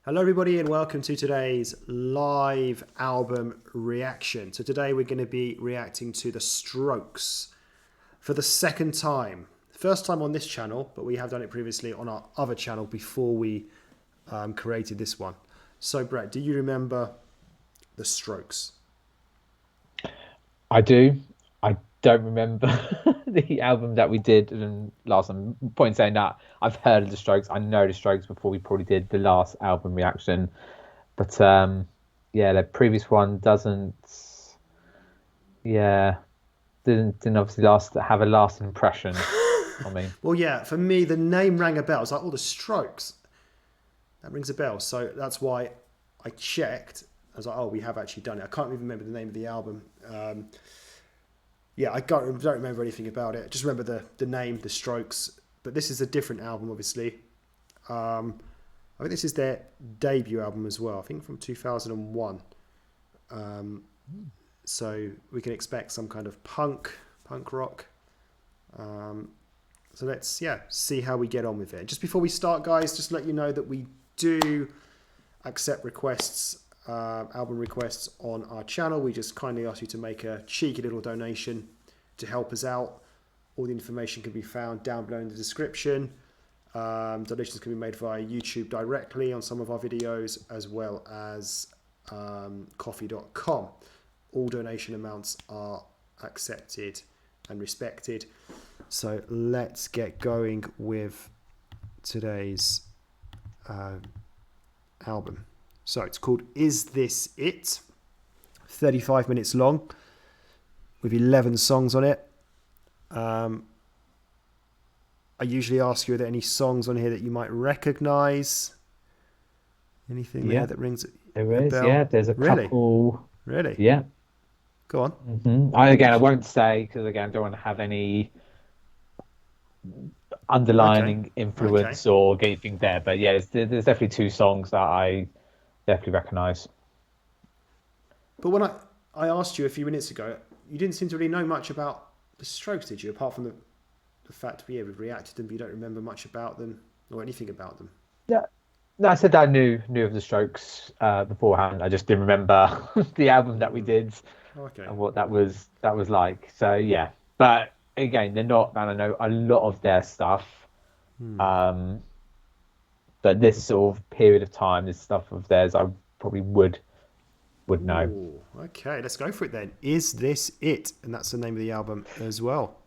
Hello everybody and welcome to today's live album reaction. So today we're going to be reacting to The Strokes for the second time. First time on this channel, but we have done it previously on our other channel before we created this one. So Brett, do you remember The Strokes? I do. I don't remember the album that we did last time. Point saying that I've heard of the Strokes. I know the Strokes before we probably did the last album reaction, but yeah, the previous one doesn't. Yeah, didn't obviously have a lasting impression on me. Well, yeah, for me the name rang a bell. I was like, oh, The Strokes. That rings a bell. So that's why I checked. I was like, oh, we have actually done it. I can't even remember the name of the album. Yeah, I don't remember anything about it. I just remember the name, The Strokes. But this is a different album, obviously. I think this is their debut album as well. I think from 2001. So we can expect some kind of punk rock. So let's see how we get on with it. Just before we start, guys, just to let you know that we do accept requests. Album requests on our channel. We just kindly ask you to make a cheeky little donation to help us out. All the information can be found down below in the description. Donations can be made via YouTube directly on some of our videos, as well as coffee.com. All donation amounts are accepted and respected. So let's get going with today's album. So it's called Is This It? 35 minutes long with 11 songs on it. I usually ask you, are there any songs on here that you might recognise? Anything there that rings a bell? Yeah, there's a couple. Really? Yeah. Go on. I won't say because again, I don't want to have any underlining influence or anything there. But yeah, there's definitely two songs that I definitely recognise. But when I asked you a few minutes ago, you didn't seem to really know much about the Strokes, did you? Apart from the fact we've reacted to them, but you don't remember much about them or anything about them. Yeah, no, I said that I knew of the Strokes beforehand. I just didn't remember the album that we did and what that was like. So yeah, but again, they're not. And I know a lot of their stuff. But this sort of period of time, this stuff of theirs, I probably would know. Ooh, okay, let's go for it then. Is This It? And that's the name of the album as well.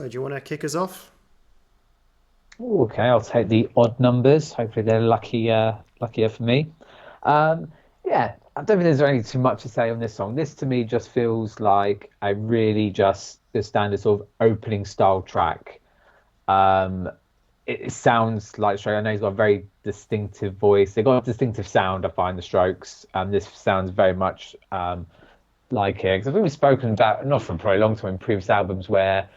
So, do you want to kick us off? Ooh, okay, I'll take the odd numbers. Hopefully, they're luckier for me. Yeah, I don't think there's really too much to say on this song. This to me just feels like a really just the standard sort of opening style track. Um, it sounds like Stroke. I know he's got a very distinctive voice. They've got a distinctive sound, I find, the Strokes. And this sounds very much like it. Because I think we've spoken about, not for probably a long time, in previous albums where,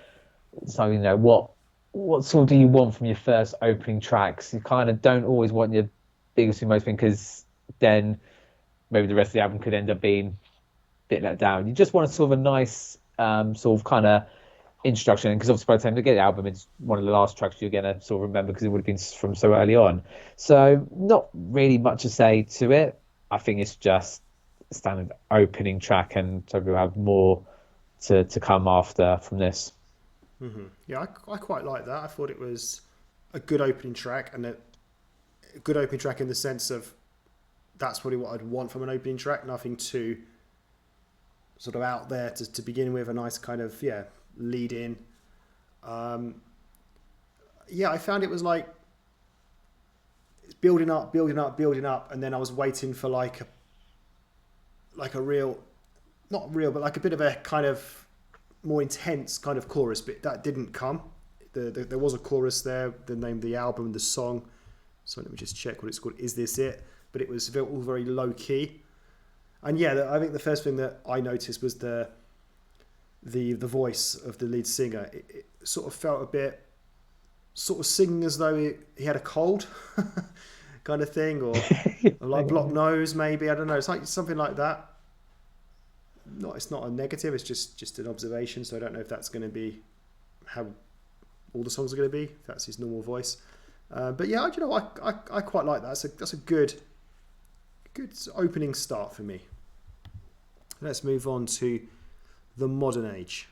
so, you know, what sort do you want from your first opening tracks? You kind of don't always want your biggest and most thing, because then maybe the rest of the album could end up being a bit let down. You just want a sort of a nice sort of kind of introduction, because obviously by the time you get the album, it's one of the last tracks you're going to sort of remember because it would have been from so early on. So not really much to say to it. I think it's just a standard opening track, and so we'll have more to come after from this. Yeah, I quite like that. I thought it was a good opening track, and a good opening track in the sense of that's probably what I'd want from an opening track. Nothing too sort of out there to begin with. A nice kind of lead in. I found it was like it's building up, and then I was waiting for like a real, not real, but like a bit of a kind of more intense kind of chorus, but that didn't come. There was a chorus there, the name of the album, the song. So let me just check what it's called. Is This It? But it was all very low key. And I think the first thing that I noticed was the voice of the lead singer. It sort of felt a bit sort of singing as though he had a cold kind of thing, or like blocked nose maybe. I don't know. It's like something like that. It's not a negative. It's just an observation. So I don't know if that's going to be how all the songs are going to be. If that's his normal voice. But yeah, I quite like that. That's a good opening start for me. Let's move on to the modern age.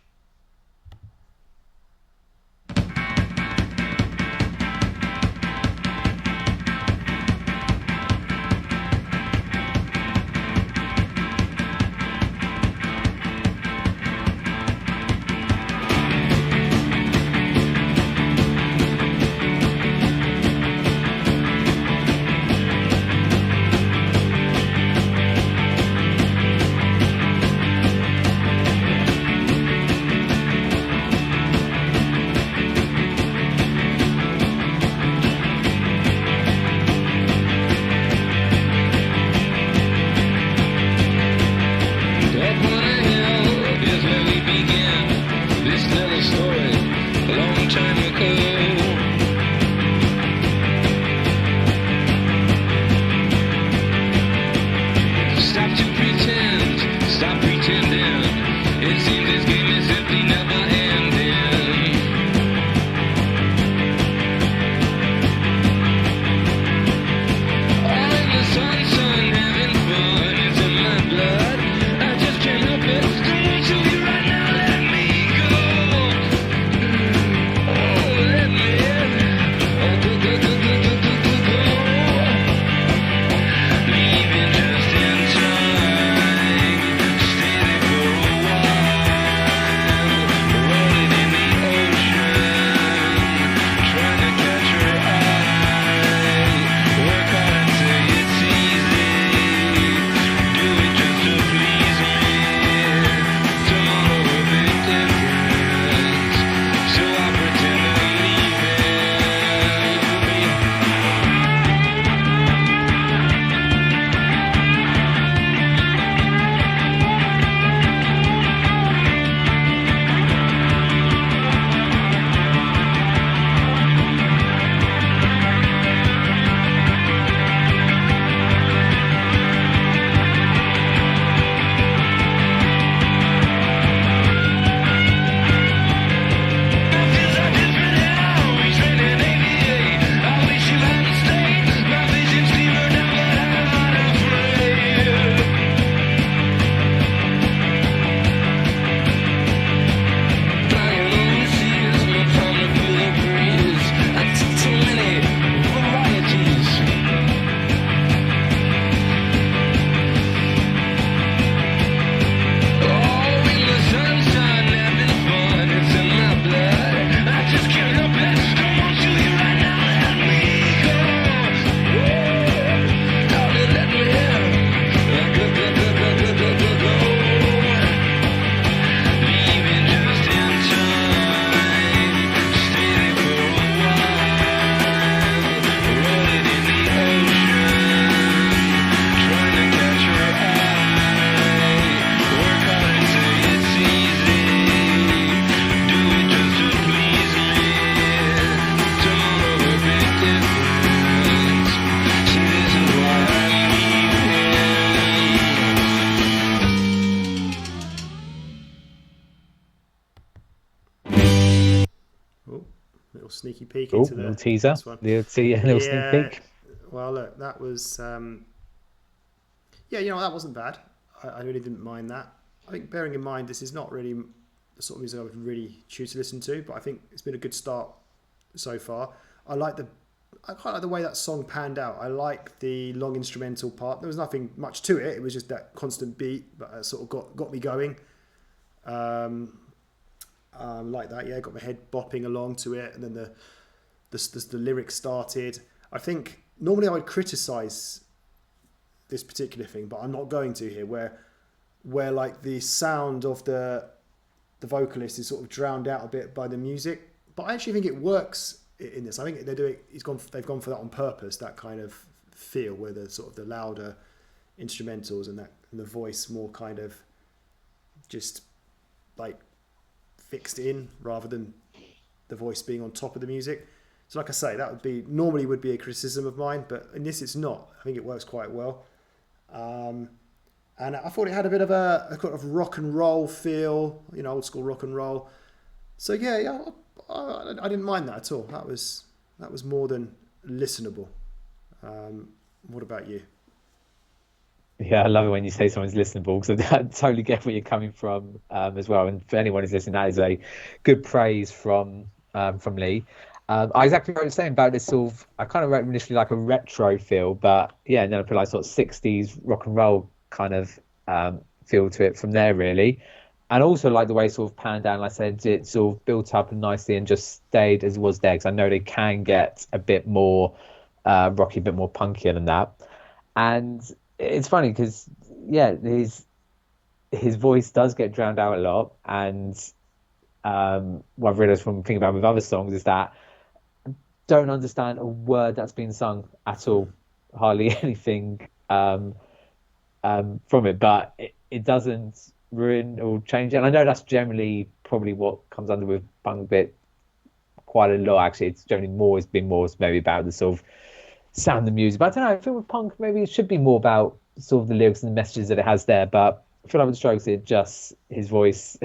sneak Oh, into little the teaser, next one. little sneak Yeah. peek. Well, look, that was yeah. You know, that wasn't bad. I really didn't mind that. I think bearing in mind this is not really the sort of music I would really choose to listen to, but I think it's been a good start so far. I quite like the way that song panned out. I like the long instrumental part. There was nothing much to it. It was just that constant beat, but it sort of got me going. Like that, yeah. Got my head bopping along to it, and then the lyrics started. I think normally I would criticise this particular thing, but I'm not going to here. Where like the sound of the vocalist is sort of drowned out a bit by the music, but I actually think it works in this. I think they've gone for that on purpose. That kind of feel where the sort of the louder instrumentals and the voice more kind of just like fixed in rather than the voice being on top of the music. So like I say, that would be normally a criticism of mine, but in this it's not. I think it works quite well. And I thought it had a bit of a kind of rock and roll feel, you know, old school rock and roll. So yeah, I didn't mind that at all. That was more than listenable. What about you? Yeah, I love it when you say something's listenable, because I totally get where you're coming from as well. And for anyone who's listening, that is a good praise from Lee. I exactly what I was saying about this sort of, I kind of wrote initially like a retro feel, but yeah, and then I put like sort of 60s rock and roll kind of feel to it from there, really. And also like the way it sort of panned down, like I said, it sort of built up nicely and just stayed as it was there, because I know they can get a bit more rocky, a bit more punkier than that. And it's funny because, yeah, his voice does get drowned out a lot. And what I've realised from thinking about with other songs is that I don't understand a word that's been sung at all, hardly anything from it, but it doesn't ruin or change it. And I know that's generally probably what comes under with punk bit quite a lot, actually. It's generally been more maybe about the sort of sound of the music. But I don't know, I feel with punk maybe it should be more about sort of the lyrics and the messages that it has there. But I feel like with the Strokes, it just, his voice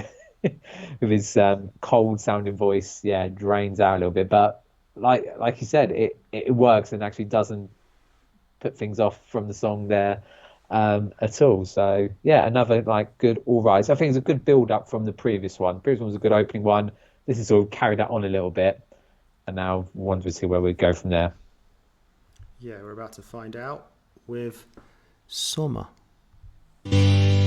with his cold sounding voice, yeah, drains out a little bit. But like you said, it works and actually doesn't put things off from the song there at all. So yeah, another like good all right. I think it's a good build up from the previous one. The previous one was a good opening one. This is sort of carried that on a little bit, and now we want to see where we go from there. Yeah, we're about to find out with Soma. And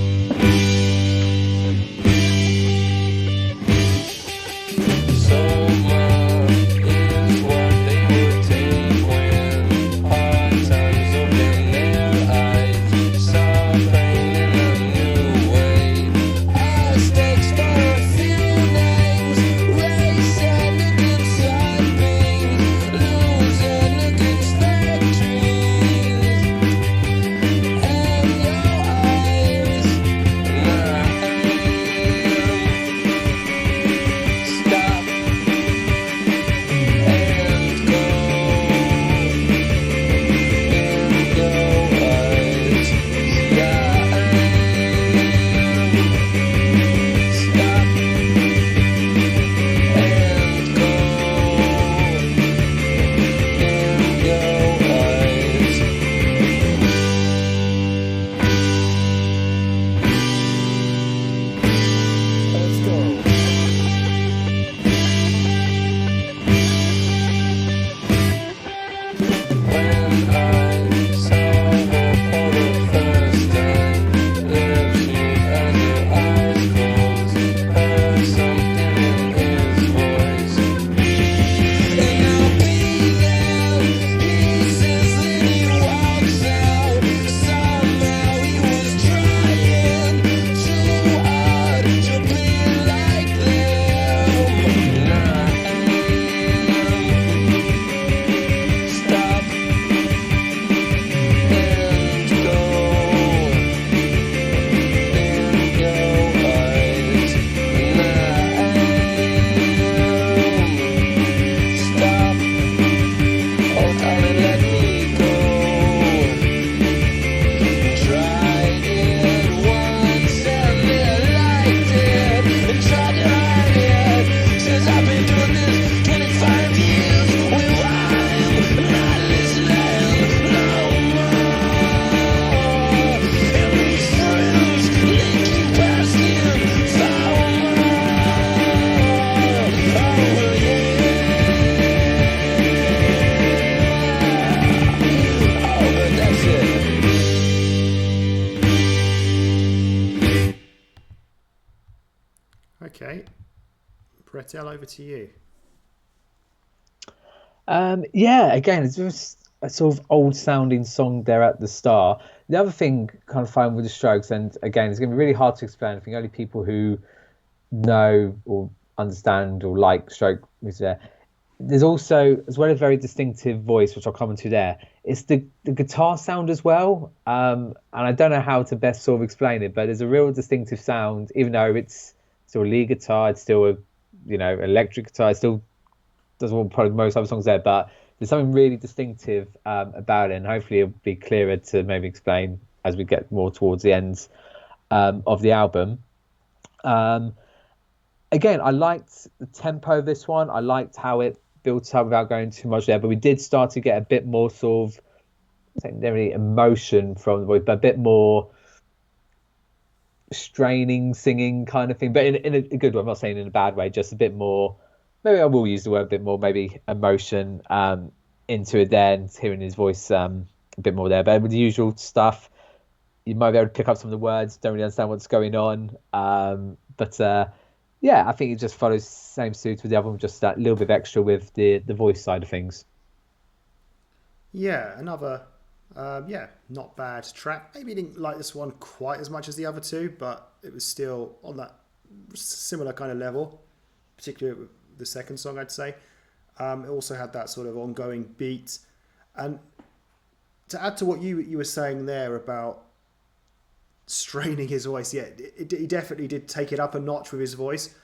Gretel, over to you. Yeah, again, it's just a sort of old sounding song there at the start. The other thing kind of fun with the Strokes, and again, it's going to be really hard to explain. I think only people who know or understand or like stroke music there. There's also, as well, a very distinctive voice, which I'll come into there. It's the guitar sound as well, and I don't know how to best sort of explain it, but there's a real distinctive sound, even though it's still a lead guitar, it's still a electric guitar, it still does what probably most other songs there, but there's something really distinctive about it, and hopefully it'll be clearer to maybe explain as we get more towards the end of the album. Again, I liked the tempo of this one. I liked how it built up without going too much there, but we did start to get a bit more sort of secondary emotion from the voice, but a bit more straining, singing kind of thing, but in a good way. I'm not saying in a bad way, just a bit more. Maybe I will use the word a bit more, maybe emotion into it there, and hearing his voice a bit more there. But with the usual stuff, you might be able to pick up some of the words, don't really understand what's going on. Yeah, I think it just follows the same suit with the other one, just that little bit of extra with the voice side of things. Yeah, another, not bad track. Maybe didn't like this one quite as much as the other two, but it was still on that similar kind of level, particularly with the second song, I'd say. It also had that sort of ongoing beat. And to add to what you were saying there about straining his voice, yeah, he definitely did take it up a notch with his voice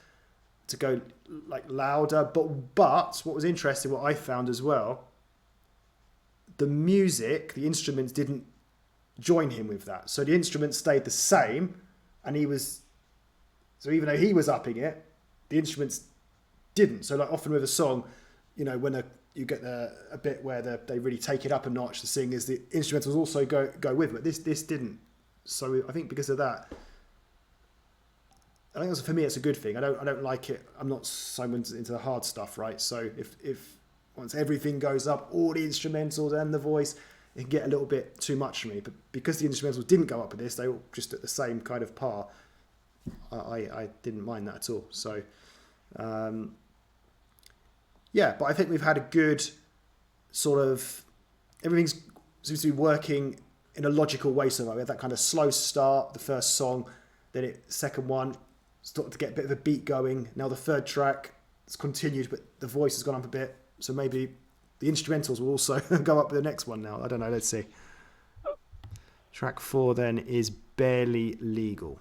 to go like louder. But what was interesting, what I found as well, the music, the instruments didn't join him with that. So the instruments stayed the same, and so even though he was upping it, the instruments didn't. So like often with a song, when you get a bit where they really take it up a notch, the singers, the instrumentals also go with it. But this didn't. So I think because of that, I think for me it's a good thing. I don't like it. I'm not so into the hard stuff, right? So if once everything goes up, all the instrumentals and the voice, it can get a little bit too much for me. But because the instrumentals didn't go up with this, they were just at the same kind of par. I didn't mind that at all. So but I think we've had a good sort of, everything seems to be working in a logical way. So we had that kind of slow start, the first song, then second one started to get a bit of a beat going. Now the third track, it's continued, but the voice has gone up a bit. So maybe the instrumentals will also go up with the next one now. I don't know. Let's see. Track 4 then is Barely Legal.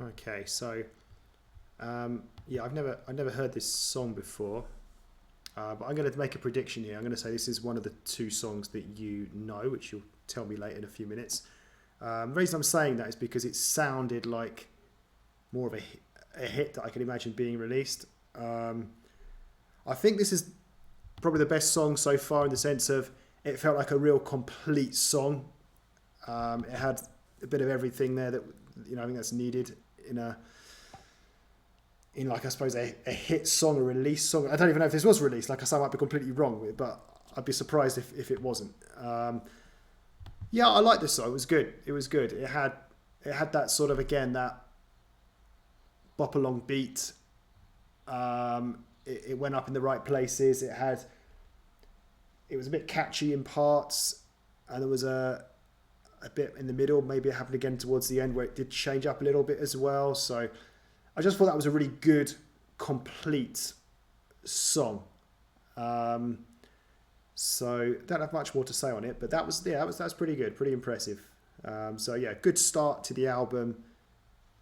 Okay, so yeah, I've never heard this song before, but I'm going to make a prediction here. I'm going to say this is one of the two songs that you know, which you'll tell me later in a few minutes. The reason I'm saying that is because it sounded like more of a hit that I can imagine being released. I think this is probably the best song so far in the sense of it felt like a real complete song. It had a bit of everything there that, you know, I think that's needed in like, I suppose, a hit song, a release song. I don't even know if this was released. Like I said, I might be completely wrong with it, but I'd be surprised if it wasn't. Yeah, I like this song. It was good. It was good. It had that sort of, again, that bop along beat. It went up in the right places. It was a bit catchy in parts, and there was a bit in the middle. Maybe it happened again towards the end where it did change up a little bit as well. So I just thought that was a really good, complete song. So don't have much more to say on it, but that was pretty good, pretty impressive. So yeah, good start to the album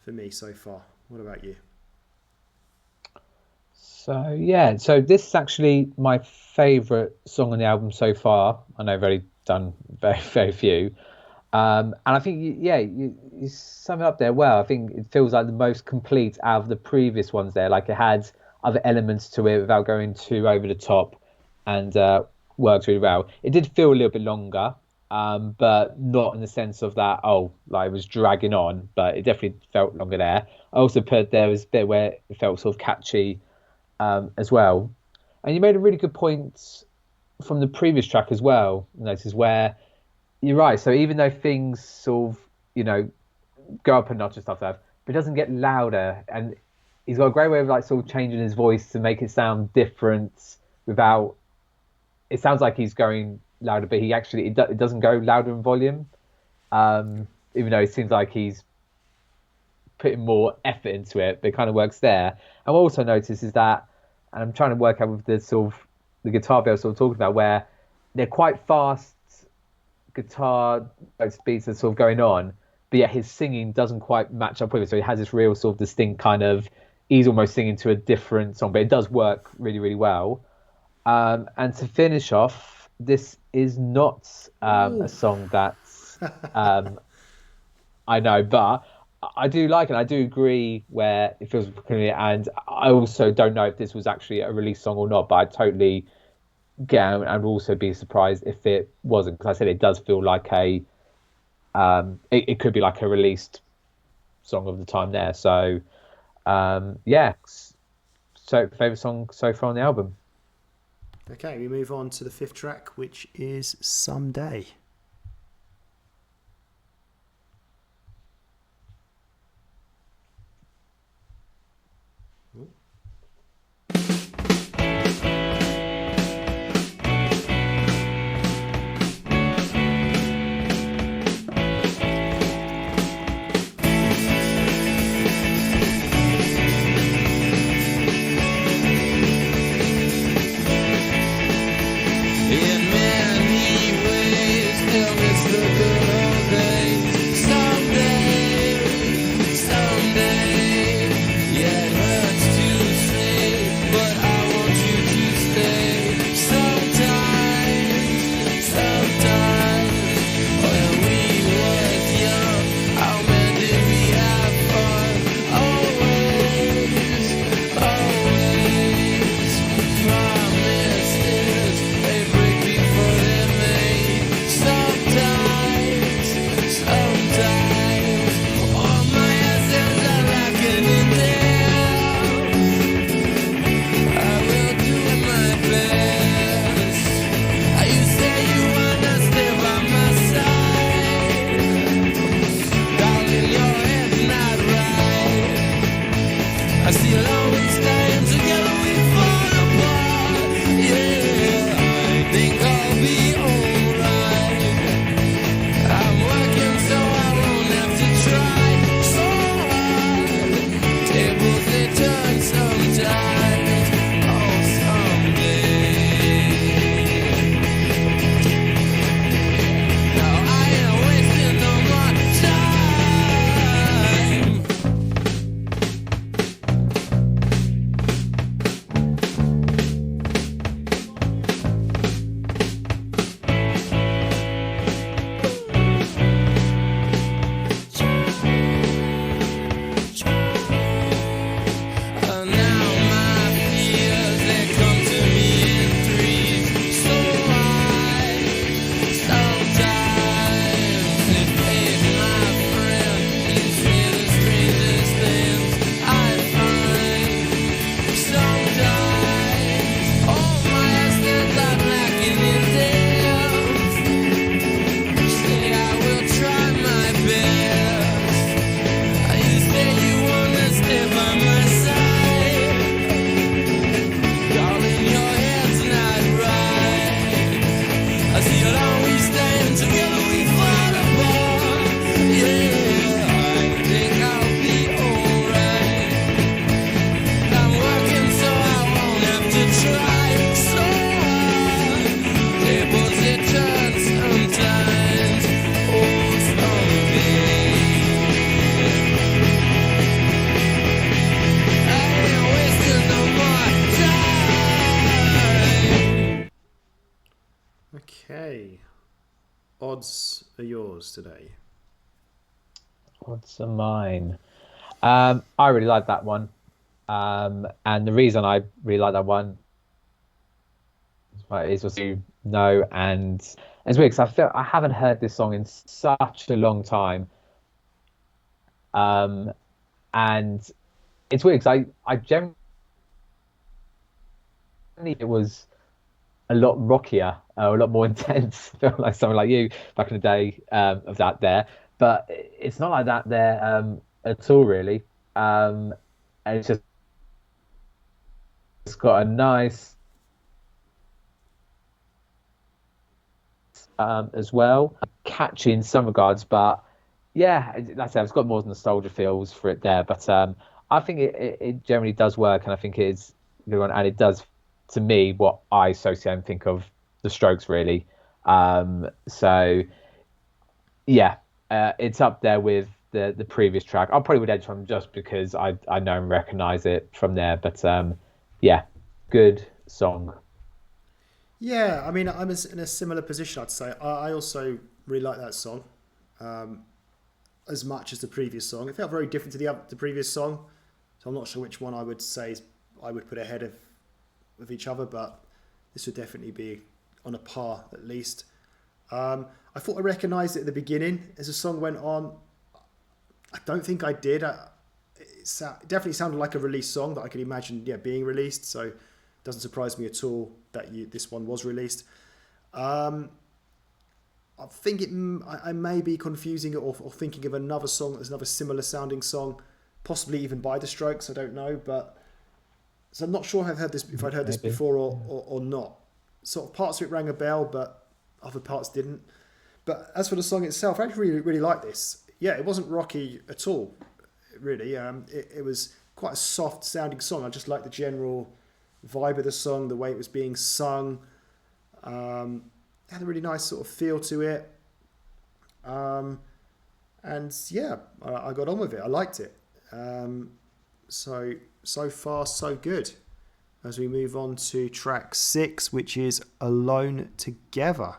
for me so far. What about you? So yeah, so this is actually my favourite song on the album so far. I know I've already done very, very few. And I think, you sum it up there well. I think it feels like the most complete out of the previous ones there. Like it had other elements to it without going too over the top, and works really well. It did feel a little bit longer, but not in the sense of that, like it was dragging on, but it definitely felt longer there. I also put there was a bit where it felt sort of catchy as well. And you made a really good point from the previous track as well. Notice where you're right. So even though things sort of, go up a notch and stuff like that, but it doesn't get louder. And he's got a great way of like sort of changing his voice to make it sound different without. It sounds like he's going louder, but it doesn't go louder in volume. Even though it seems like he's putting more effort into it, but it kind of works there. And what I also notice is that, and I'm trying to work out with the sort of the guitar bit I was sort of talking about, where they're quite fast guitar beats are sort of going on, but yet his singing doesn't quite match up with it. So he has this real sort of distinct kind of, he's almost singing to a different song, but it does work really, really well. And to finish off, this is not a song that's I know, but I do like it. I do agree where it feels peculiar, and I also don't know if this was actually a release song or not, but I totally get out and also be surprised if it wasn't, because I said it does feel like it could be like a released song of the time there. So yeah, so favorite song so far on the album. Okay, we move on to the fifth track, which is Someday. In many ways Okay. Odds are yours today. Odds are mine. I really like that one. And the reason I really like that one is what you know, and it's weird because I haven't heard this song in such a long time. And it's weird because I generally it was a lot rockier, a lot more intense, like someone like you back in the day of that there. But it's not like that there at all, really. And it's got a nice as well, catchy in some regards, but yeah, like I said, it's got more nostalgia feels for it there. But I think it generally does work, and I think it is good one, and it does to me what I associate and think of the Strokes really. So yeah, it's up there with the previous track. I probably would edge on just because I know and recognise it from there. But yeah, good song. Yeah, I mean, I'm in a similar position, I'd say. I also really like that song as much as the previous song. It felt very different to the previous song, so I'm not sure which one I would say I would put ahead of each other, but this would definitely be on a par at least. I thought I recognised it at the beginning as the song went on. I don't think I did. It definitely sounded like a released song that I could imagine being released, so it doesn't surprise me at all that this one was released. I think I may be confusing it or thinking of another song that's another similar sounding song, possibly even by the Strokes, I don't know, but so I'm not sure if I'd heard this before or not. Sort of parts of it rang a bell, but other parts didn't. But as for the song itself, I actually really, really like this. Yeah, it wasn't rocky at all, really. It was quite a soft sounding song. I just like the general vibe of the song, the way it was being sung. It had a really nice sort of feel to it. And yeah, I got on with it. I liked it. So far, so good. As we move on to track 6, which is Alone Together.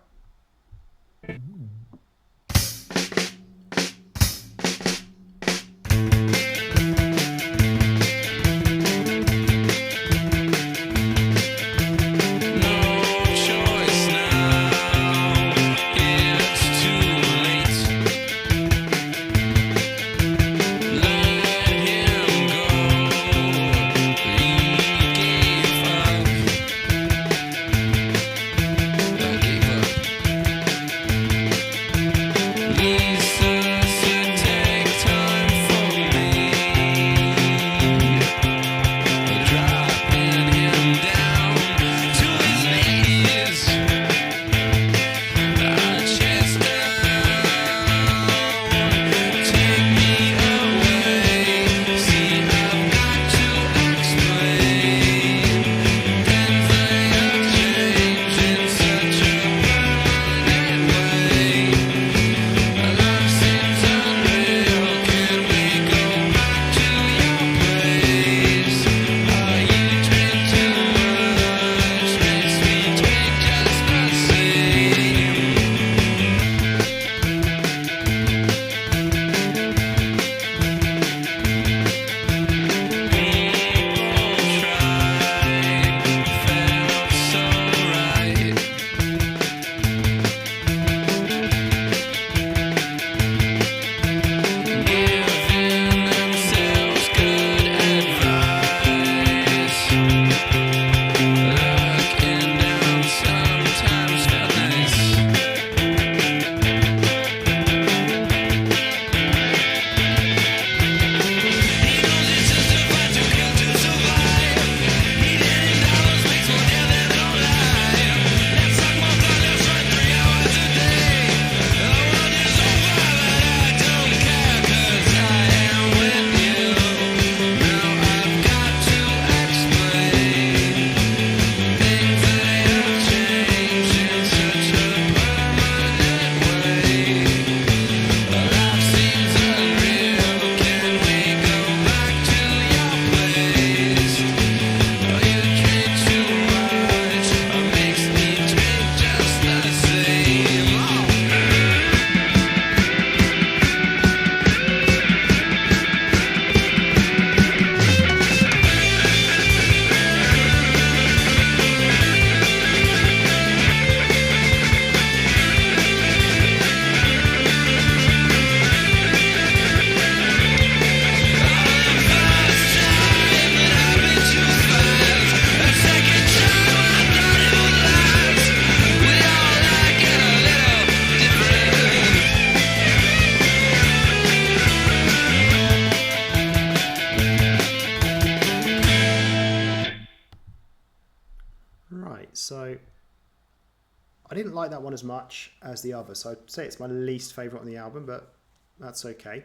I didn't like that one as much as the other, so I'd say it's my least favourite on the album, but that's okay.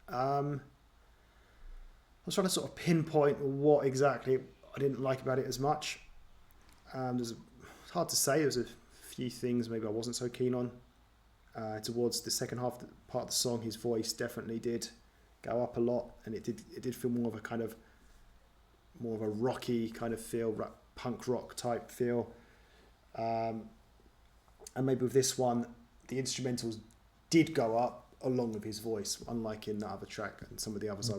I was trying to sort of pinpoint what exactly I didn't like about it as much. It's hard to say. There's a few things maybe I wasn't so keen on. Towards the second half part of the song, his voice definitely did go up a lot, and it did feel more of a rocky kind of feel, punk rock type feel. And maybe with this one, the instrumentals did go up along with his voice, unlike in the other track and some of the others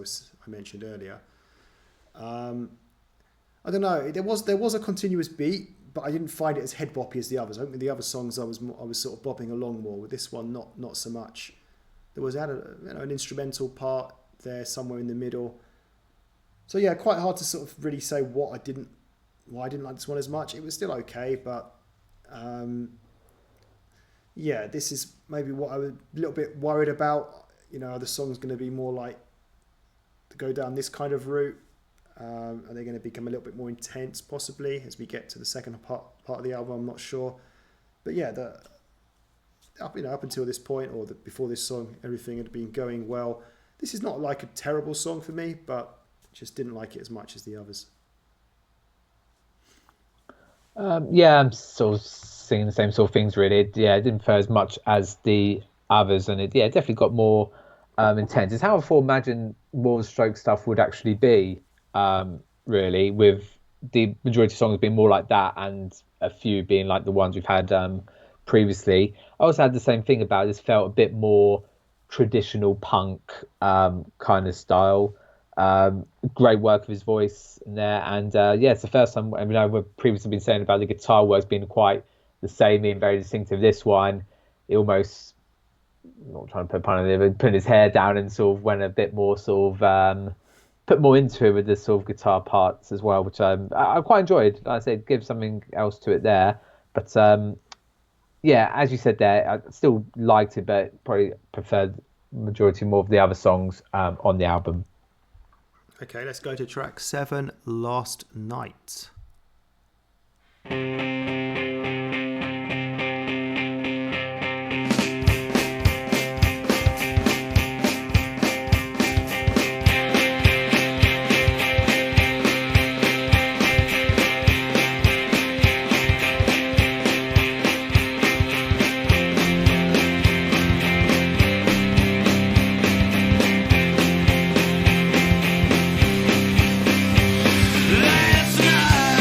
I mentioned earlier. I don't know. There was a continuous beat, but I didn't find it as head boppy as the others. I think with the other songs I was sort of bopping along more. With this one, not so much. There was an instrumental part there somewhere in the middle. So yeah, quite hard to sort of really say why I didn't like this one as much. It was still okay, but yeah, this is maybe what I was a little bit worried about. Are the songs going to be more like to go down this kind of route? Are they going to become a little bit more intense possibly as we get to the second part of the album? I'm not sure. But yeah, up until this point or before this song, everything had been going well. This is not like a terrible song for me, but just didn't like it as much as the others. Yeah, I'm sort of seeing the same sort of things really. Yeah, it didn't prefer as much as the others, and it definitely got more intense. It's how I imagine more of the Stroke stuff would actually be, really, with the majority of songs being more like that and a few being like the ones we've had previously. I also had the same thing about this, felt a bit more traditional punk kind of style. Great work of his voice in there, and yeah, it's the first time. I mean, we've previously been saying about the guitar works being quite the same and very distinctive. This one, it almost, not trying to put a pun on it, but putting his hair down and sort of went a bit more sort of put more into it with the sort of guitar parts as well, which I quite enjoyed. Like I said, give something else to it there, but yeah, as you said there, I still liked it, but probably preferred majority more of the other songs on the album. Okay, let's go to track 7, Last Night. Last night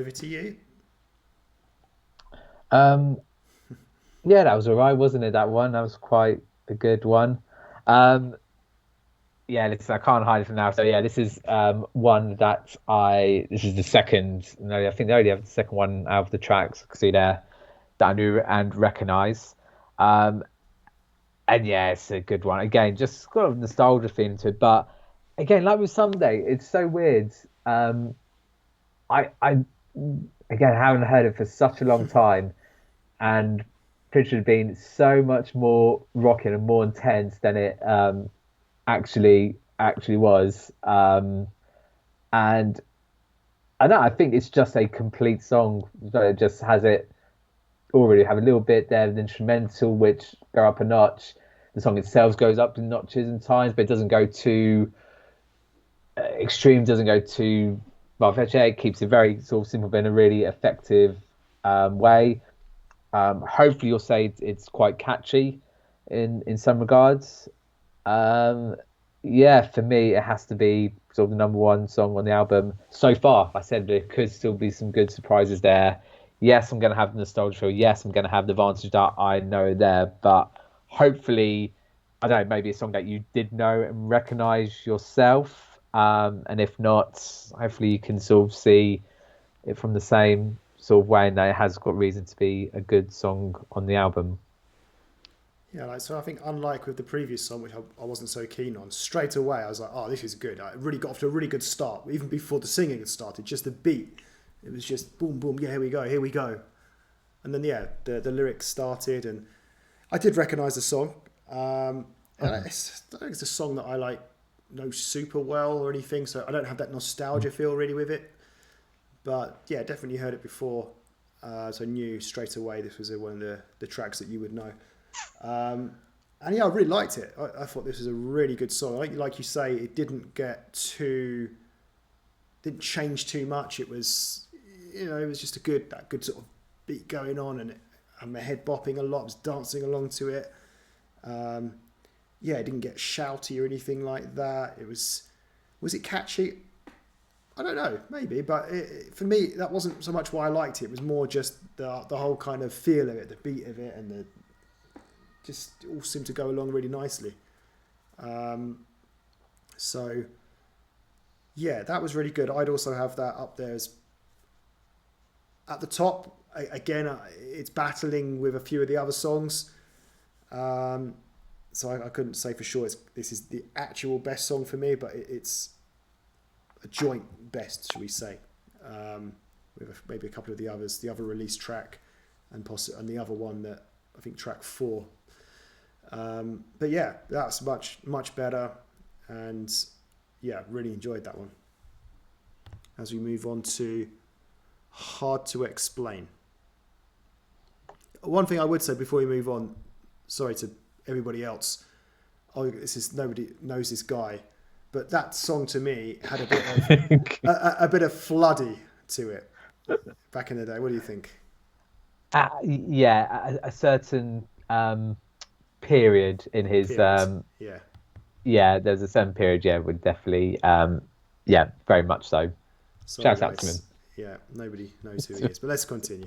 over to you. Yeah, that was alright, wasn't it? That one, that was quite a good one. Yeah, listen, I can't hide it from now. So yeah, this is one that this is the second. No, I think they only have the second one out of the tracks. See there, that I knew and recognise. And yeah, it's a good one. Again, just got a nostalgia feeling to it. But again, like with Someday, it's so weird. I again haven't heard it for such a long time, and picture had been so much more rocking and more intense than it actually was. And I know, I think it's just a complete song. It just has it already have a little bit there of the instrumental which go up a notch. The song itself goes up in notches and times, but it doesn't go too extreme, doesn't go too far-fetched. It keeps it very sort of simple but in a really effective way. Hopefully you'll say it's quite catchy in some regards. Yeah, for me it has to be sort of the number one song on the album so far. I said there could still be some good surprises there. Yes, I'm going to have the nostalgia feel. Yes, I'm going to have the advantage that I know there. But hopefully, I don't know, maybe a song that you did know and recognise yourself. And if not, hopefully you can sort of see it from the same sort of way and that it has got reason to be a good song on the album. Yeah, so I think unlike with the previous song, which I wasn't so keen on, straight away I was like, oh, this is good. I really got off to a really good start, even before the singing had started, just the beat. It was just boom, boom, yeah, here we go. And then, yeah, the lyrics started, and I did recognise the song. I don't think it's a song that I know super well or anything, so I don't have that nostalgia feel really with it. But, yeah, definitely heard it before, so I knew straight away this was one of the tracks that you would know. And, yeah, I really liked it. I thought this was a really good song. Like you say, it didn't change too much. It was... it was just that good sort of beat going on, and my head bopping a lot. I was dancing along to it. It didn't get shouty or anything like that. Was it catchy? I don't know, maybe, but for me, that wasn't so much why I liked it. It was more just the whole kind of feel of it, the beat of it, and just all seemed to go along really nicely. So, yeah, that was really good. I'd also have that up there as at the top. Again, it's battling with a few of the other songs. So I couldn't say for sure this is the actual best song for me, but it's a joint best, shall we say, with maybe a couple of the others, the other release track and the other one that I think track 4. But yeah, that's much, much better. And yeah, really enjoyed that one. As we move on to Hard to Explain. One thing I would say before we move on, sorry to everybody else, nobody knows this guy, but that song to me had a bit of a bit of Floody to it back in the day. What do you think? A certain period in his there's a certain period would definitely very much so. Shout out to him. Yeah, nobody knows who he is, but let's continue.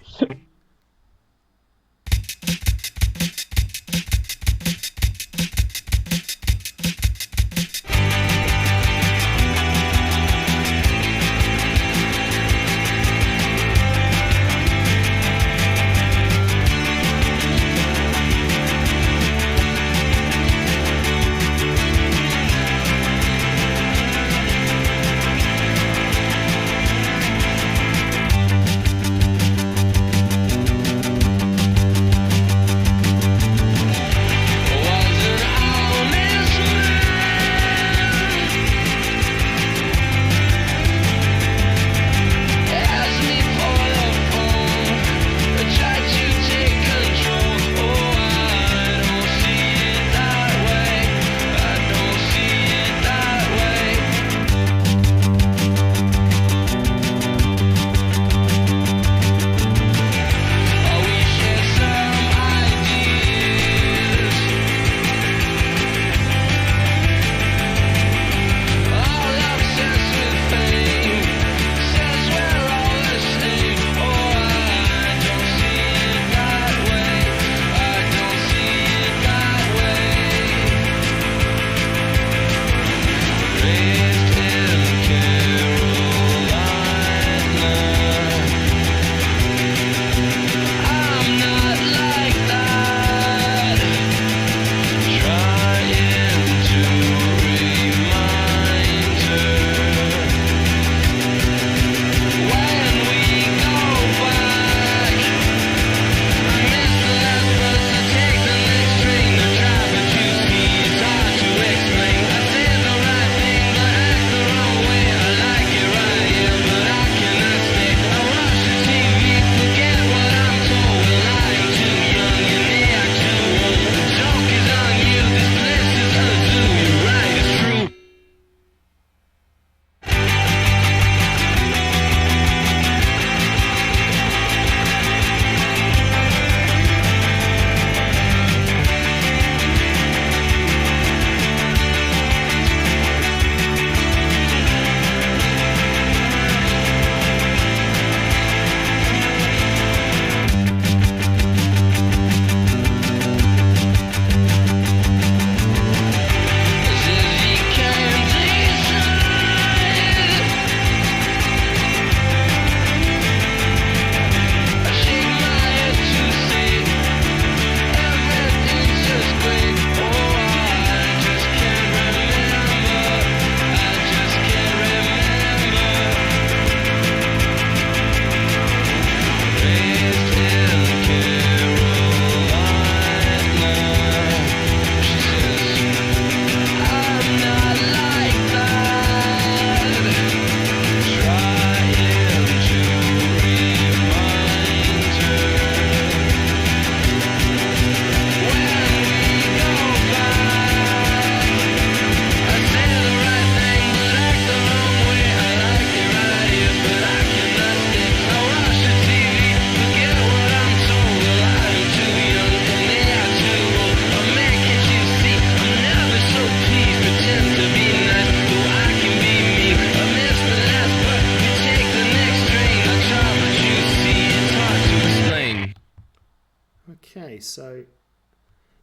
So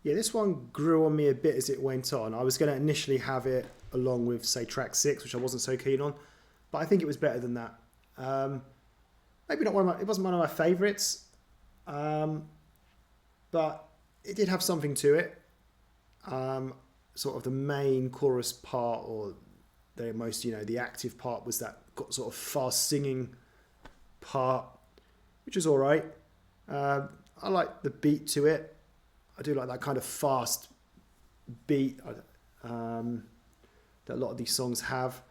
yeah, this one grew on me a bit as it went on. I was going to initially have it along with, say, track 6, which I wasn't so keen on, but I think it was better than that. Maybe not it wasn't one of my favourites, but it did have something to it. Sort of the main chorus part, or the most, the active part, was that got sort of fast singing part, which was all right. I like the beat to it. I do like that kind of fast beat that a lot of these songs have.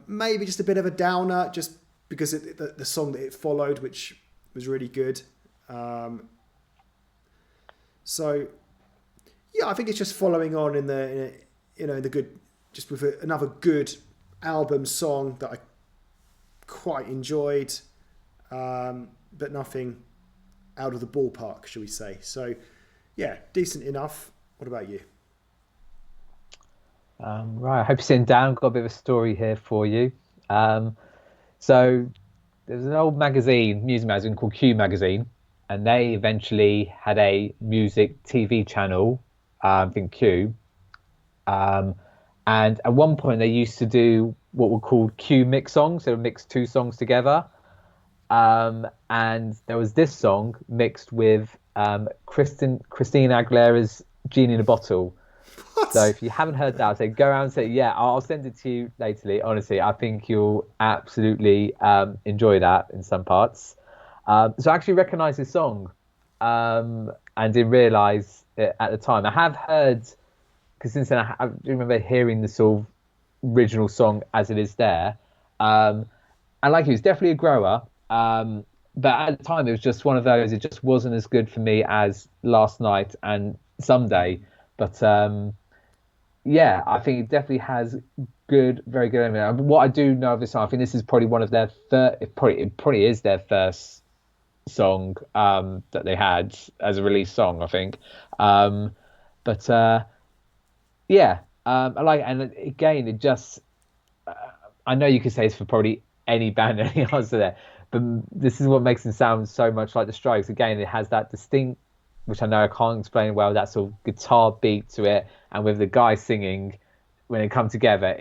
Maybe just a bit of a downer, just because the song that it followed, which was really good. So yeah, I think it's just following on in the good, just with another good album song that I quite enjoyed, but nothing out of the ballpark, shall we say. So yeah, decent enough. What about you? Right, I hope you're sitting down. Got a bit of a story here for you. So there's an old music magazine called Q Magazine, and they eventually had a music TV channel, I think Q. And at one point they used to do what were called Q mix songs. They would mix 2 songs together. And there was this song mixed with Christina Aguilera's Genie in a Bottle. What? So if you haven't heard that, I'll say go around and say, yeah, I'll send it to you later. Honestly, I think you'll absolutely enjoy that in some parts. So I actually recognise this song and didn't realise it at the time. I have heard, because since then I do remember hearing the sort of original song as it is there. And like, it was definitely a grower. But at the time, it was just one of those. It just wasn't as good for me as Last Night and Someday. But yeah, I think it definitely has very good element. What I do know of this song, I think this is probably one of their it probably is their first song that they had as a release song, I think. But yeah, I like it. And again, it just I know you could say it's for probably any band, any answer there, but this is what makes them sound so much like the Strokes. Again, it has that distinct, which I know I can't explain well, that sort of guitar beat to it, and with the guy singing, when it comes together,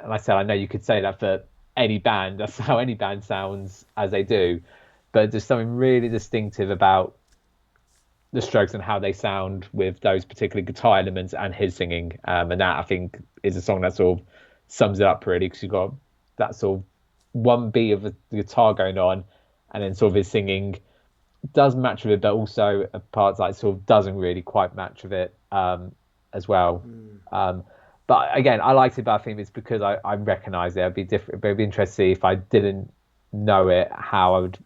like I said, I know you could say that for any band. That's how any band sounds as they do, but there's something really distinctive about the Strokes and how they sound with those particular guitar elements and his singing, and that I think is a song that sort of sums it up really, because you've got that sort of one beat of the guitar going on, and then sort of his singing does match with it, but also parts like sort of doesn't really quite match with it as well. But again, I liked it, but I think it's because I recognise it. It'd be different, but it'd be interesting to see if I didn't know it, how I would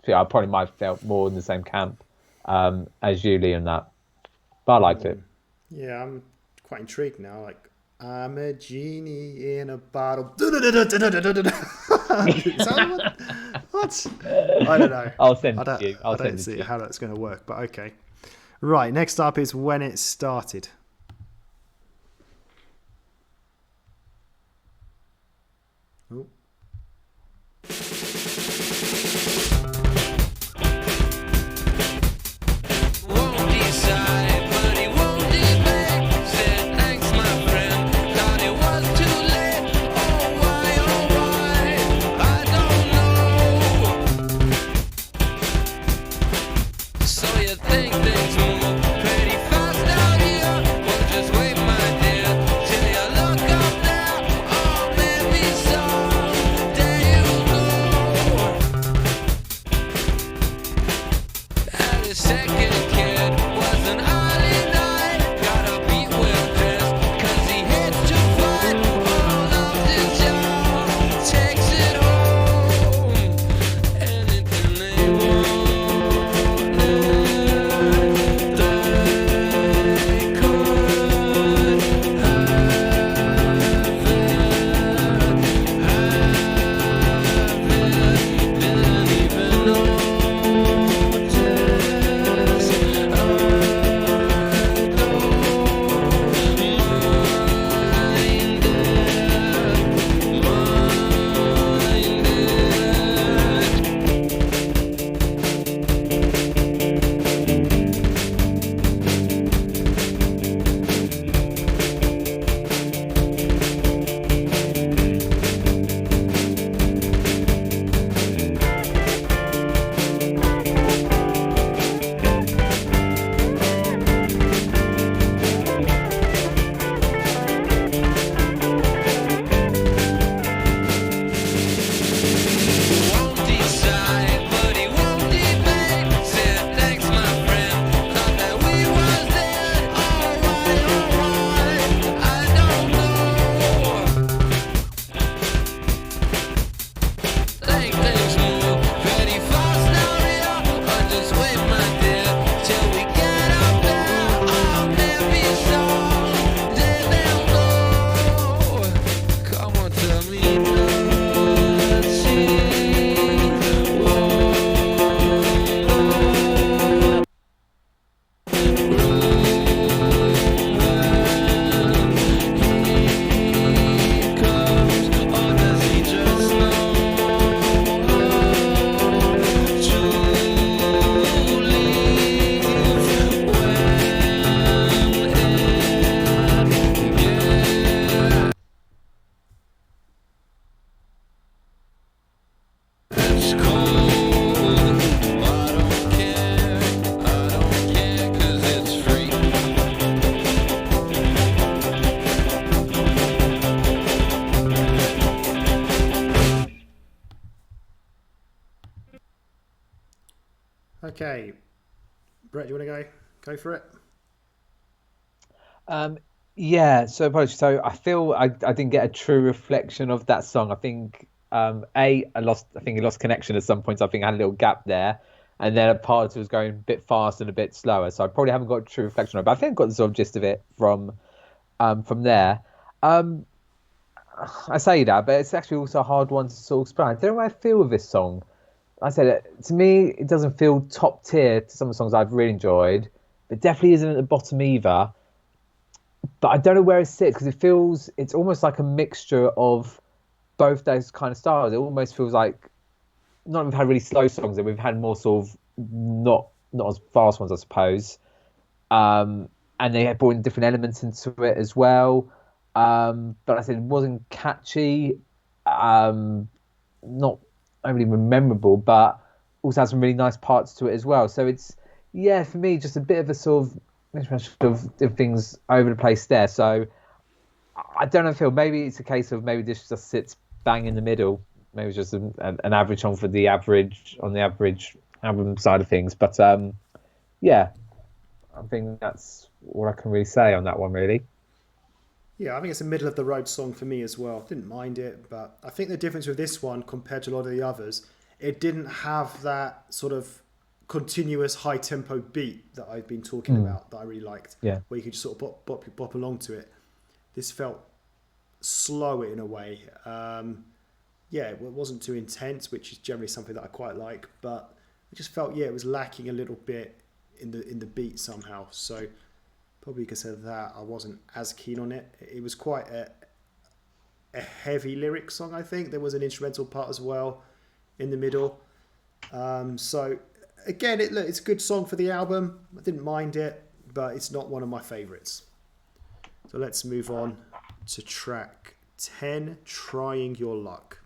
feel. I probably might have felt more in the same camp as Julie in that, but I liked it. Yeah, I'm quite intrigued now. Like, I'm a genie in a bottle. What? I don't know. I'll send it to you. I don't see how that's going to work, but okay. Right, next up is When It Started. Oh. Okay, Brett, do you want to go for it? Yeah, so apologies. So I feel I didn't get a true reflection of that song. I think I think I lost connection at some points. I think I had a little gap there, and then a part of it was going a bit fast and a bit slower. So I probably haven't got a true reflection of it. But I think I got the sort of gist of it from there. Um, I say that, but it's actually also a hard one to sort of explain. I don't know how I feel with this song. I said it, to me, it doesn't feel top tier to some of the songs I've really enjoyed, but definitely isn't at the bottom either. But I don't know where it sits because it's almost like a mixture of both those kind of styles. It almost feels like not that we've had really slow songs, that we've had more sort of not as fast ones, I suppose. And they had brought in different elements into it as well. But I said it wasn't catchy, not overly memorable, but also has some really nice parts to it as well. So it's for me, just a bit of a sort of mishmash of things over the place there. So I don't know. Feel maybe it's a case of maybe this just sits bang in the middle. Maybe it's just an average song for the average on the average album side of things. But yeah, I think that's all I can really say on that one, really. Yeah, I think it's a middle of the road song for me as well. Didn't mind it, but I think the difference with this one compared to a lot of the others, it didn't have that sort of continuous high tempo beat that I've been talking about that I really liked. Yeah. Where you could just sort of bop along to it. This felt slow in a way. Yeah, it wasn't too intense, which is generally something that I quite like, but it just felt it was lacking a little bit in the beat somehow. So probably because of that, I wasn't as keen on it. It was quite a heavy lyric song, I think. There was an instrumental part as well in the middle. So again, it's a good song for the album. I didn't mind it, but it's not one of my favourites. So let's move on to track 10, Trying Your Luck.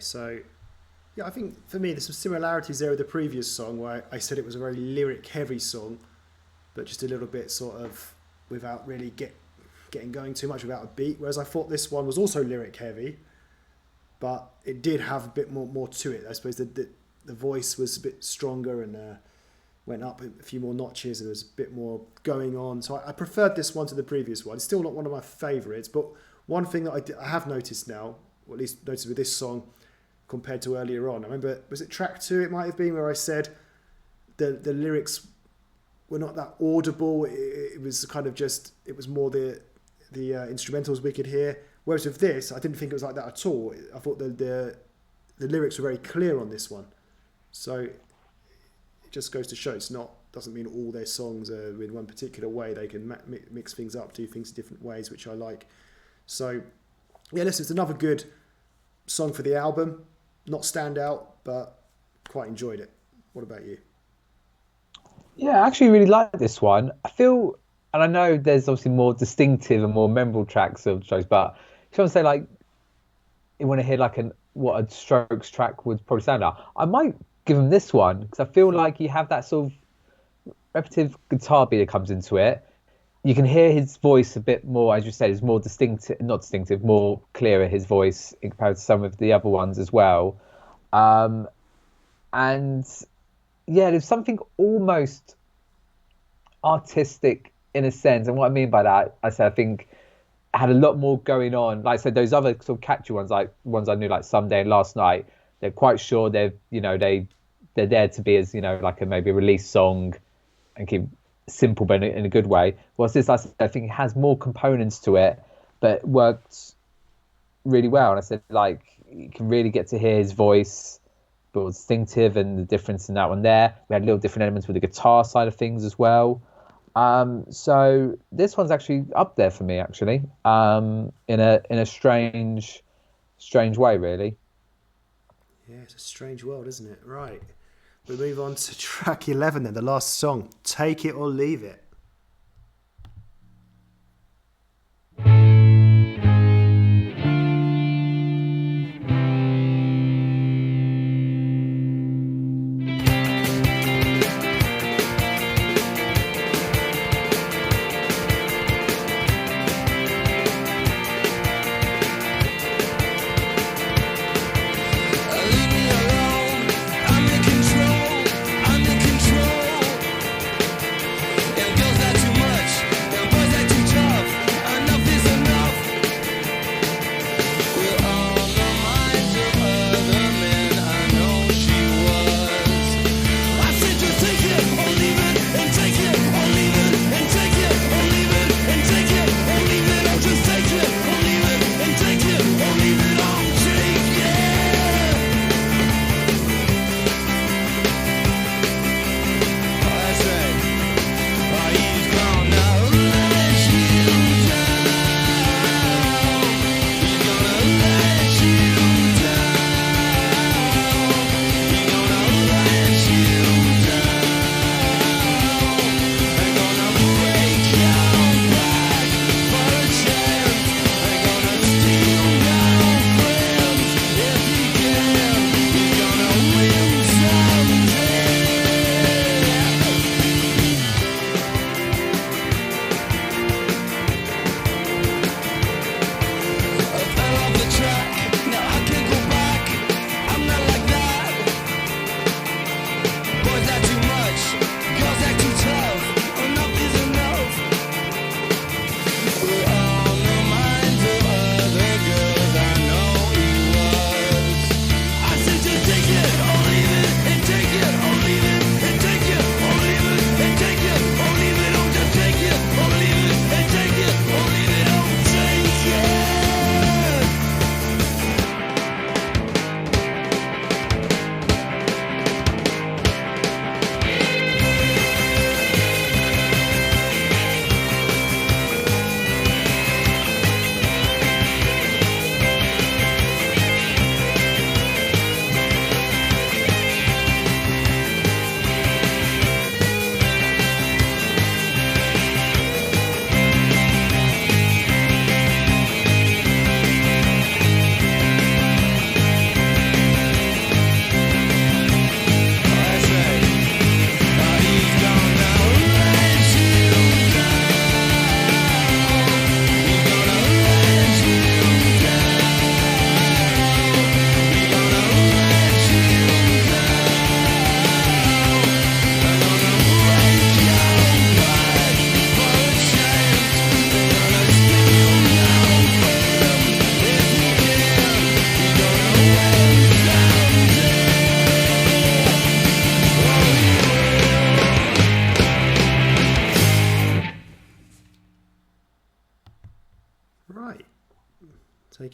So yeah, I think for me there's some similarities there with the previous song where I said it was a very lyric heavy song, but just a little bit sort of without really getting going too much without a beat. Whereas I thought this one was also lyric heavy, but it did have a bit more to it. I suppose the voice was a bit stronger and went up a few more notches and there was a bit more going on. So I preferred this one to the previous one. It's still not one of my favourites, but one thing that I have noticed now, or at least noticed with this song compared to earlier on, I remember, was it track 2 it might have been, where I said the lyrics were not that audible. It was kind of just, it was more the instrumentals we could hear. Whereas with this, I didn't think it was like that at all. I thought the lyrics were very clear on this one. So it just goes to show doesn't mean all their songs are in one particular way. They can mix things up, do things different ways, which I like. So yeah, listen, it's another good song for the album. Not stand out, but quite enjoyed it. What about you? Yeah, I actually really like this one. I feel, and I know there's obviously more distinctive and more memorable tracks of Strokes, but if you want to say like, you want to hear like what a Strokes track would probably sound like, I might give him this one because I feel like you have that sort of repetitive guitar beat that comes into it. You can hear his voice a bit more, as you said, is more distinctive, not distinctive, more clearer, his voice in comparison to some of the other ones as well. And yeah, there's something almost artistic in a sense. And what I mean by that, I said, I think it had a lot more going on. Like I said, those other sort of catchy ones, like ones I knew, like Someday and Last Night, they're quite sure they're there to be as, like maybe a release song and keep simple but in a good way. Whilst this, I think it has more components to it, but it worked really well. And I said, like, you can really get to hear his voice, but it was distinctive, and the difference in that one there. We had little different elements with the guitar side of things as well. So this one's actually up there for me, actually, in a strange way, really. Yeah, it's a strange world, isn't it? Right. We move on to track 11 then, the last song, Take It or Leave It. I'm in control.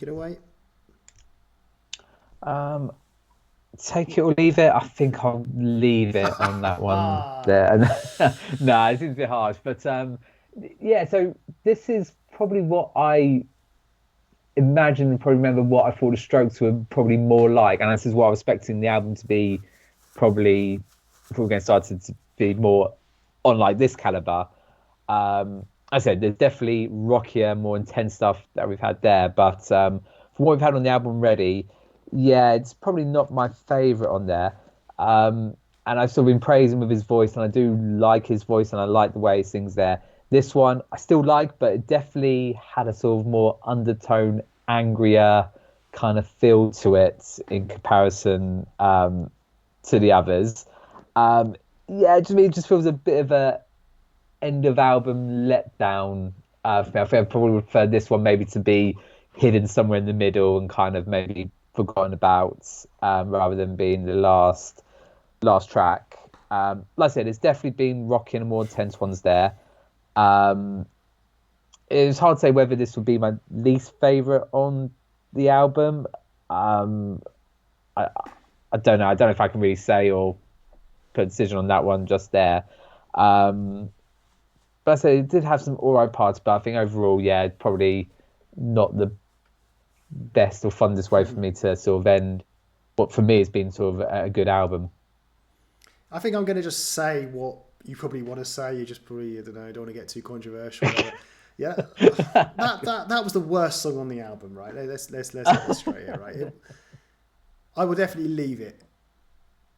take it away. Take it or leave it. I think I'll leave it on that one there. No, it seems a bit harsh, but yeah. So this is probably what I imagine and probably remember what I thought the Strokes were probably more like, and this is what I was expecting the album to be. Probably, if we we're getting started, to be more on like this caliber. I said there's definitely rockier, more intense stuff that we've had there, but from what we've had on the album already, yeah, it's probably not my favourite on there. And I've sort of been praising with his voice, and I do like his voice, and I like the way he sings there. This one I still like, but it definitely had a sort of more undertone, angrier kind of feel to it in comparison to the others. Yeah, to me, it just feels a bit of a end of album letdown. For me. I think I probably would prefer this one maybe to be hidden somewhere in the middle and kind of maybe forgotten about, rather than being the last track. Like I said, it's definitely been rocky and more intense ones there. It's hard to say whether this would be my least favorite on the album. I don't know. I don't know if I can really say or put a decision on that one just there. But I say it did have some alright parts, but I think overall, yeah, probably not the best or funnest way for me to sort of end what for me has been sort of a good album. I think I'm going to just say what you probably want to say. You just probably, I don't know, don't want to get too controversial. Yeah, that was the worst song on the album, right? Let's get this straight here, right? I will definitely leave it.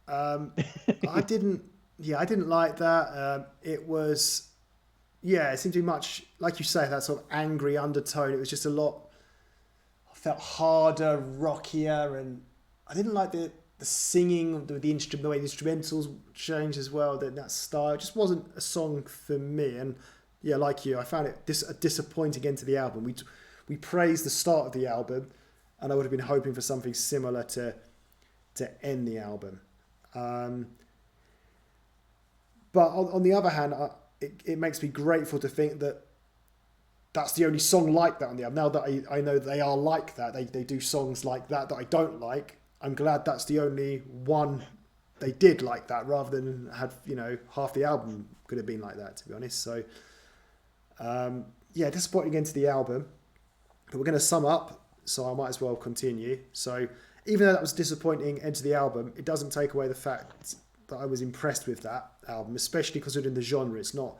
I didn't like that. It was, yeah, it seemed to be much, like you say, that sort of angry undertone. It was just a lot, I felt harder, rockier, and I didn't like the singing, the way the instrumentals changed as well, that style. It just wasn't a song for me. And yeah, like you, I found it a disappointing end to the album. We praised the start of the album, and I would have been hoping for something similar to end the album. But on the other hand, it makes me grateful to think that that's the only song like that on the album. Now that I know they are like that, they do songs like that I don't like, I'm glad that's the only one they did like that, rather than had, half the album could have been like that, to be honest. So, yeah, disappointing into the album. But we're going to sum up, so I might as well continue. So, even though that was disappointing end to the album, it doesn't take away the fact that I was impressed with that album, especially considering the genre. It's not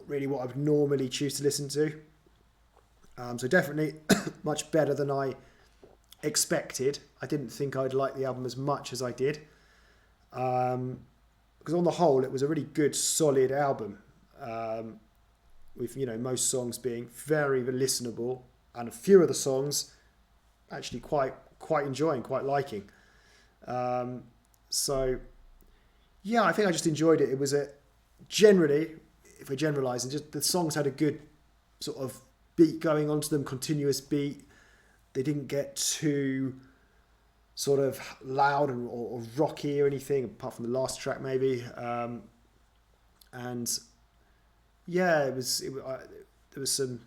really what I would normally choose to listen to. So definitely much better than I expected. I didn't think I'd like the album as much as I did. Because on the whole, it was a really good, solid album. With, most songs being very listenable, and a few of the songs actually quite enjoying, quite liking. So, yeah, I think I just enjoyed it. It was generally, if we're generalising, just the songs had a good sort of beat going onto them, continuous beat. They didn't get too sort of loud or rocky or anything, apart from the last track maybe. And yeah, there was some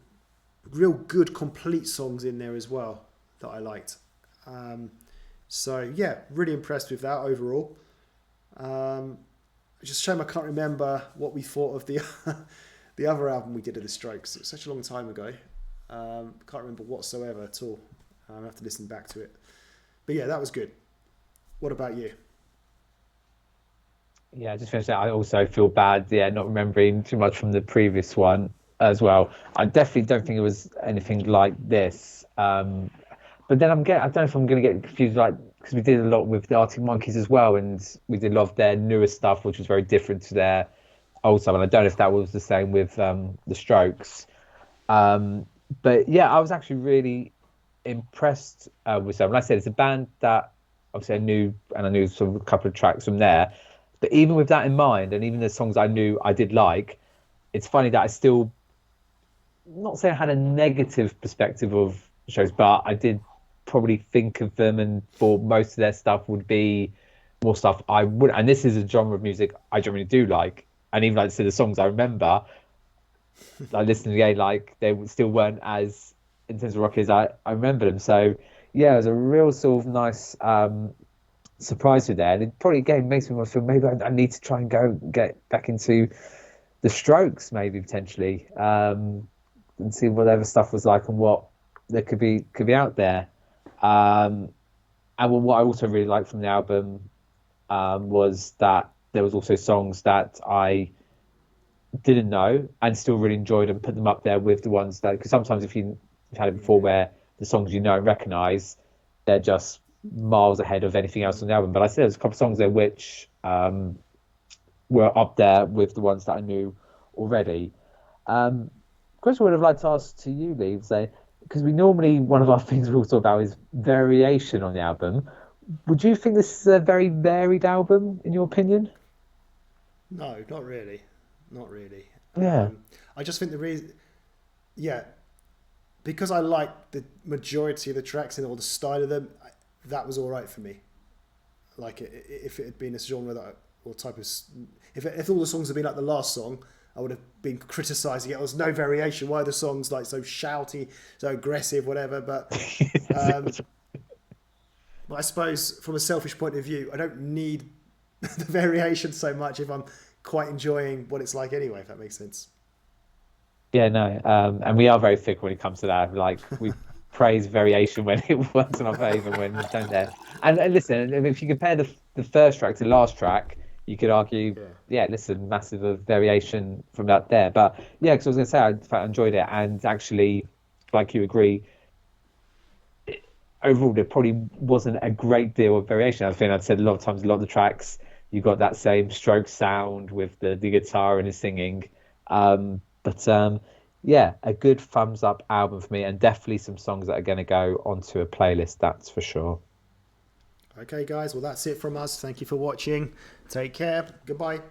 real good complete songs in there as well that I liked. So yeah, really impressed with that overall. It's just a shame I can't remember what we thought of the the other album we did of the Strokes. It was such a long time ago. Can't remember whatsoever at all. I have to listen back to it. But yeah, that was good. What about you? Yeah, just finished that. I also feel bad, not remembering too much from the previous one as well. I definitely don't think it was anything like this. But then I don't know if I'm going to get confused, like, because we did a lot with the Arctic Monkeys as well, and we did a lot of their newer stuff, which was very different to their old stuff. And I don't know if that was the same with the Strokes. But yeah, I was actually really impressed with them. Like I said, it's a band that obviously I knew sort of a couple of tracks from there. But even with that in mind, and even the songs I knew I did like, it's funny that I still, not saying I had a negative perspective of shows, but I did probably think of them and thought most of their stuff would be more stuff I would. And this is a genre of music I generally do like. And even like the songs I remember, like listening again, like they still weren't as in terms of rock is I remember them. So yeah, it was a real sort of nice surprise with that, and it probably again makes me want to feel maybe I need to try and go get back into the Strokes, maybe potentially, and see whatever stuff was like and what there could be out there. Um, and what I also really liked from the album was that there was also songs that I didn't know and still really enjoyed and put them up there with the ones that, because sometimes if you've had it before where the songs you know and recognize, they're just miles ahead of anything else on the album. But I said there's a couple of songs there which were up there with the ones that I knew already. Question I would have liked to ask to you, Lee, say, because we normally, one of our things we all talk about is variation on the album. Would you think this is a very varied album, in your opinion? No, not really. Not really. Yeah. I just think the reason, yeah, because I like the majority of the tracks and all the style of them, that was all right for me. Like if it had been a genre that or type of, if all the songs had been like the last song, I would have been criticising it. There was no variation. Why are the songs like so shouty, so aggressive, whatever? But I suppose from a selfish point of view, I don't need the variation so much if I'm quite enjoying what it's like anyway. If that makes sense. Yeah, no, and we are very thick when it comes to that. Like we praise variation when it works in our favour, when we don't there. And listen, if you compare the first track to the last track, you could argue, Yeah. yeah, listen, massive of variation from that there. But yeah, because I was going to say, in fact, I enjoyed it, and actually, like you agree, overall there probably wasn't a great deal of variation. I think I'd said a lot of times, a lot of the tracks you got that same stroke sound with the guitar and the singing. But yeah, a good thumbs up album for me, and definitely some songs that are going to go onto a playlist. That's for sure. Okay, guys. Well, that's it from us. Thank you for watching. Take care. Goodbye.